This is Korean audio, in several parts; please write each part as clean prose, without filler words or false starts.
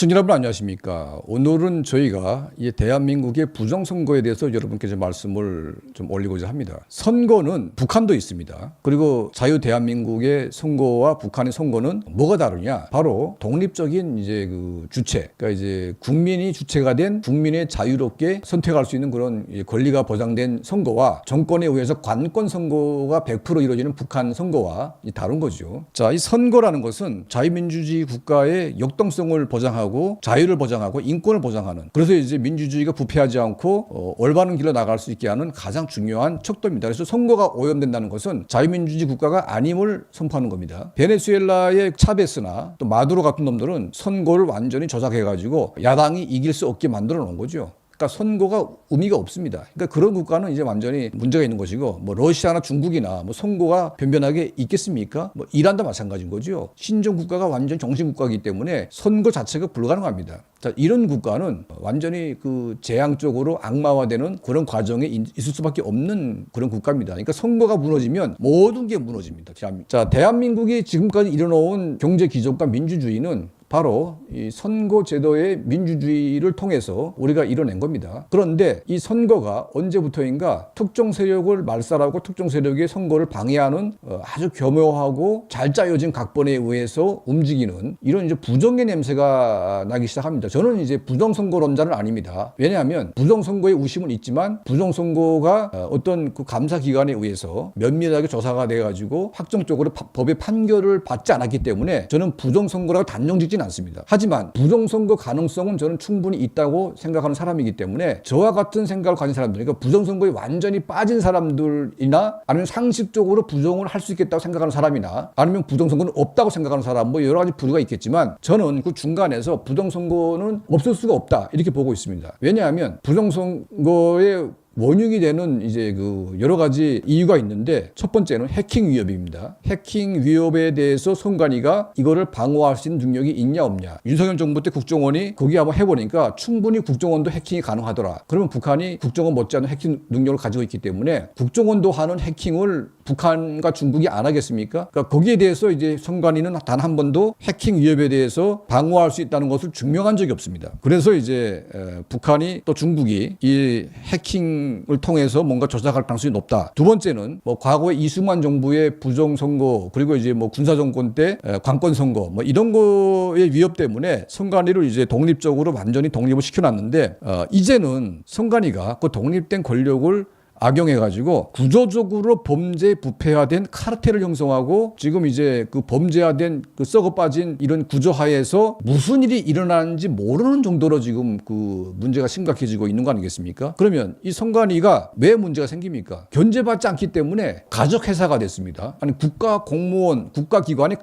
시청자 여러분 안녕하십니까. 오늘은 저희가 이 대한민국의 부정선거에 대해서 여러분께 좀 말씀을 좀 올리고자 합니다. 선거는 북한도 있습니다. 그리고 자유 대한민국의 선거와 북한의 선거는 뭐가 다르냐? 바로 독립적인 이제 그 주체, 그러니까 이제 국민이 주체가 된 국민의 자유롭게 선택할 수 있는 그런 권리가 보장된 선거와 정권에 의해서 관권 선거가 100% 이루어지는 북한 선거와 다른 거죠. 자, 이 선거라는 것은 자유민주주의 국가의 역동성을 보장하고 자유를 보장하고 인권을 보장하는, 그래서 이제 민주주의가 부패하지 않고 올바른 길로 나갈 수 있게 하는 가장 중요한 척도입니다. 그래서 선거가 오염된다는 것은 자유민주주의 국가가 아님을 선포하는 겁니다. 베네수엘라의 차베스나 또 마두로 같은 놈들은 선거를 완전히 조작해가지고 야당이 이길 수 없게 만들어 놓은 거죠. 그러니까 선거가 의미가 없습니다. 그러니까 그런 국가는 이제 완전히 문제가 있는 것이고, 뭐 러시아나 중국이나 뭐 선거가 변변하게 있겠습니까? 뭐 이란도 마찬가지인 거죠. 신종 국가가 완전 정신 국가이기 때문에 선거 자체가 불가능합니다. 자, 이런 국가는 완전히 그 재앙적으로 악마화되는 그런 과정에 있을 수밖에 없는 그런 국가입니다. 그러니까 선거가 무너지면 모든 게 무너집니다. 자, 대한민국이 지금까지 이뤄놓은 경제 기적과 민주주의는 바로 이 선거 제도의 민주주의를 통해서 우리가 이뤄낸 겁니다. 그런데 이 선거가 언제부터인가 특정 세력을 말살하고 특정 세력의 선거를 방해하는 아주 교묘하고 잘 짜여진 각본에 의해서 움직이는 이런 이제 부정의 냄새가 나기 시작합니다. 저는 이제 부정선거론자는 아닙니다. 왜냐하면 부정선거의 우심은 있지만 부정선거가 어떤 그 감사기관에 의해서 면밀하게 조사가 돼가지고 확정적으로 법의 판결을 받지 않았기 때문에 저는 부정선거라고 단정짓지는 않습니다. 하지만 부정선거 가능성은 저는 충분히 있다고 생각하는 사람이기 때문에 저와 같은 생각을 가진 사람들, 그러니까 부정선거에 완전히 빠진 사람들이나 아니면 상식적으로 부정을 할 수 있겠다고 생각하는 사람이나 아니면 부정선거는 없다고 생각하는 사람, 뭐 여러 가지 부류가 있겠지만 저는 그 중간에서 부정선거는 없을 수가 없다 이렇게 보고 있습니다. 왜냐하면 부정선거의 원흉이 되는 이제 그 여러 가지 이유가 있는데, 첫 번째는 해킹 위협입니다. 해킹 위협에 대해서 선관위가 이거를 방어할 수 있는 능력이 있냐 없냐. 윤석열 정부 때 국정원이 거기 한번 해보니까 충분히 국정원도 해킹이 가능하더라. 그러면 북한이 국정원 못지않은 해킹 능력을 가지고 있기 때문에 국정원도 하는 해킹을 북한과 중국이 안 하겠습니까? 그러니까 거기에 대해서 이제 선관위는 단 한 번도 해킹 위협에 대해서 방어할 수 있다는 것을 증명한 적이 없습니다. 그래서 이제 북한이 또 중국이 이 해킹 을 통해서 뭔가 조작할 가능성이 높다. 두 번째는 뭐 과거에 이승만 정부의 부정선거, 그리고 이제 뭐 군사정권 때 관권선거 뭐 이런 거의 위협 때문에 선관위를 이제 독립적으로 완전히 독립을 시켜놨는데 이제는 선관위가 그 독립된 권력을 악용해가지고 구조적으로 범죄 부패화된 카르텔을 형성하고 지금 이제 그 범죄화된 그 썩어 빠진 이런 구조하에서 무슨 일이 일어나는지 모르는 정도로 지금 그 문제가 심각해지고 있는 거 아니겠습니까? 그러면 이 선관위가 왜 문제가 생깁니까? 견제받지 않기 때문에 가족회사가 됐습니다. 아니 국가 공무원, 국가기관이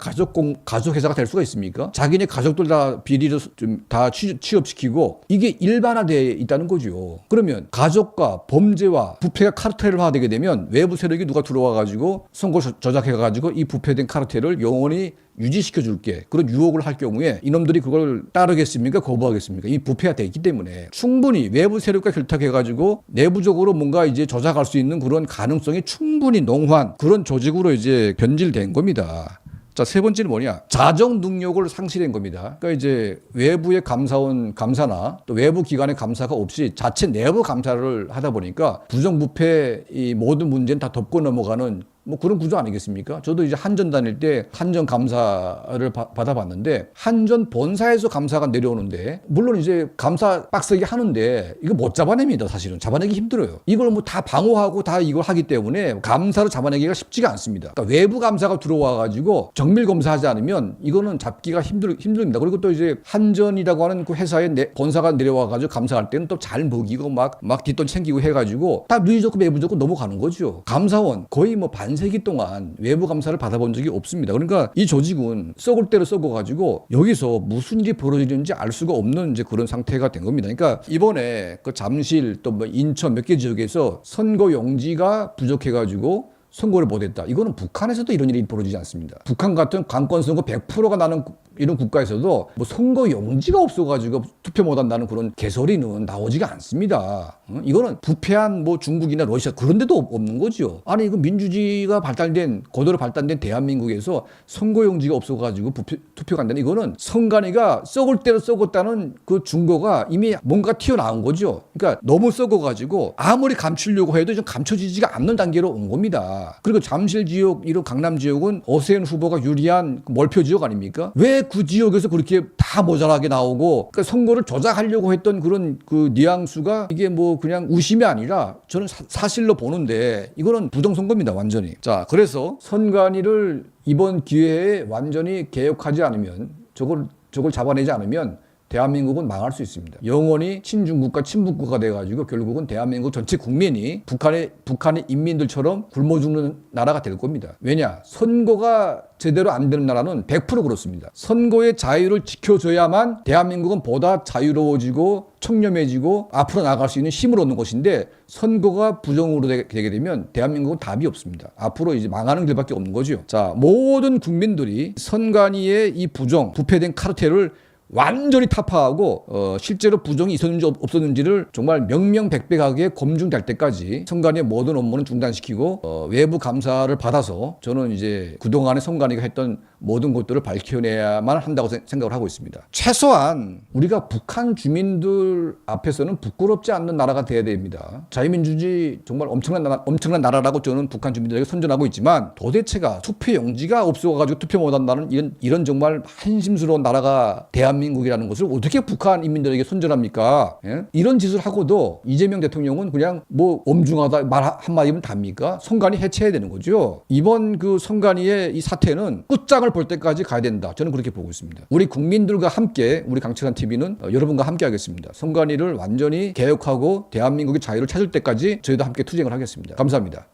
가족회사가 될 수가 있습니까? 자기네 가족들 다 비리를 좀 다 취업시키고 이게 일반화되어 있다는 거죠. 그러면 가족과 범죄와 부패가 카르텔화되게 되면 외부 세력이 누가 들어와가지고 선거 조작해가지고 이 부패된 카르텔을 영원히 유지시켜 줄게, 그런 유혹을 할 경우에 이놈들이 그걸 따르겠습니까? 거부하겠습니까? 이 부패가 돼 있기 때문에 충분히 외부 세력과 결탁해가지고 내부적으로 뭔가 이제 조작할 수 있는 그런 가능성이 충분히 농후한 그런 조직으로 이제 변질된 겁니다. 자, 세 번째는 뭐냐? 자정 능력을 상실한 겁니다. 그러니까 이제 외부의 감사원 감사나 또 외부 기관의 감사가 없이 자체 내부 감사를 하다 보니까 부정부패 이 모든 문제는 다 덮고 넘어가는 뭐 그런 구조 아니겠습니까? 저도 이제 한전 다닐 때 한전 감사를 받아봤는데 한전 본사에서 감사가 내려오는데 물론 이제 감사 빡세게 하는데 이거 못 잡아냅니다. 사실은 잡아내기 힘들어요. 이걸 뭐 다 방어하고 다 이걸 하기 때문에 감사를 잡아내기가 쉽지가 않습니다. 그러니까 외부 감사가 들어와가지고 정밀 검사하지 않으면 이거는 잡기가 힘듭니다. 그리고 또 이제 한전이라고 하는 그 회사의 본사가 내려와가지고 감사할 때는 또 잘 먹이고 막 뒷돈 챙기고 해가지고 다 누이 좋고 매부 좋고 넘어가는 거죠. 감사원 거의 뭐 반세기 동안 외부 감사를 받아본 적이 없습니다. 그러니까 이 조직은 썩을 대로 썩어가지고 여기서 무슨 일이 벌어지는지 알 수가 없는 이제 그런 상태가 된 겁니다. 그러니까 이번에 그 잠실 또 뭐 인천 몇 개 지역에서 선거 용지가 부족해가지고 선거를 못했다. 이거는 북한에서도 이런 일이 벌어지지 않습니다. 북한 같은 관권 선거 100%가 나는 이런 국가에서도 뭐 선거 용지가 없어가지고 투표 못한다는 그런 개소리는 나오지가 않습니다. 이거는 부패한 뭐 중국이나 러시아 그런 데도 없는 거죠. 아니 이거 민주주의가 발달된 고도로 발달된 대한민국에서 선거 용지가 없어가지고 투표 간다는 이거는 선관위가 썩을 대로 썩었다는 그 증거가 이미 뭔가 튀어나온 거죠. 그러니까 너무 썩어가지고 아무리 감추려고 해도 좀 감춰지지가 않는 단계로 온 겁니다. 그리고 잠실 지역, 이런 강남 지역은 오세훈 후보가 유리한 몰표 지역 아닙니까? 왜 그 지역에서 그렇게 다 모자라게 나오고 그러니까 선거를 조작하려고 했던 그런 그 뉘앙스가 이게 뭐 그냥 우심이 아니라 저는 사실로 보는데 이거는 부정선거입니다, 완전히. 자, 그래서 선관위를 이번 기회에 완전히 개혁하지 않으면 저걸 잡아내지 않으면 대한민국은 망할 수 있습니다. 영원히 친중국가, 친북국가가 돼가지고 결국은 대한민국 전체 국민이 북한의 인민들처럼 굶어 죽는 나라가 될 겁니다. 왜냐? 선거가 제대로 안 되는 나라는 100% 그렇습니다. 선거의 자유를 지켜줘야만 대한민국은 보다 자유로워지고 청렴해지고 앞으로 나갈 수 있는 힘을 얻는 것인데 선거가 부정으로 되게 되면 대한민국은 답이 없습니다. 앞으로 이제 망하는 길밖에 없는 거죠. 자, 모든 국민들이 선관위의 이 부패된 카르텔을 완전히 타파하고 실제로 부정이 있었는지 없었는지를 정말 명명백백하게 검증될 때까지 선관위의 모든 업무는 중단시키고 외부 감사를 받아서 저는 이제 그동안에 선관위가 했던 모든 것들을 밝혀내야만 한다고 생각을 하고 있습니다. 최소한 우리가 북한 주민들 앞에서는 부끄럽지 않는 나라가 돼야 됩니다. 자유민주주의 정말 엄청난 나라라고 저는 북한 주민들에게 선전하고 있지만 도대체가 투표 용지가 없어가지고 투표 못한다는 이런 정말 한심스러운 나라가 대한민국이라는 것을 어떻게 북한 인민들에게 선전합니까? 예? 이런 짓을 하고도 이재명 대통령은 그냥 뭐 엄중하다 말 한마디면 답니까? 선관위 해체해야 되는 거죠. 이번 그 선관위의 이 사태는 끝장을 볼 때까지 가야 된다. 저는 그렇게 보고 있습니다. 우리 국민들과 함께 우리 강철한 TV는 여러분과 함께 하겠습니다. 선관위를 완전히 개혁하고 대한민국의 자유를 찾을 때까지 저희도 함께 투쟁을 하겠습니다. 감사합니다.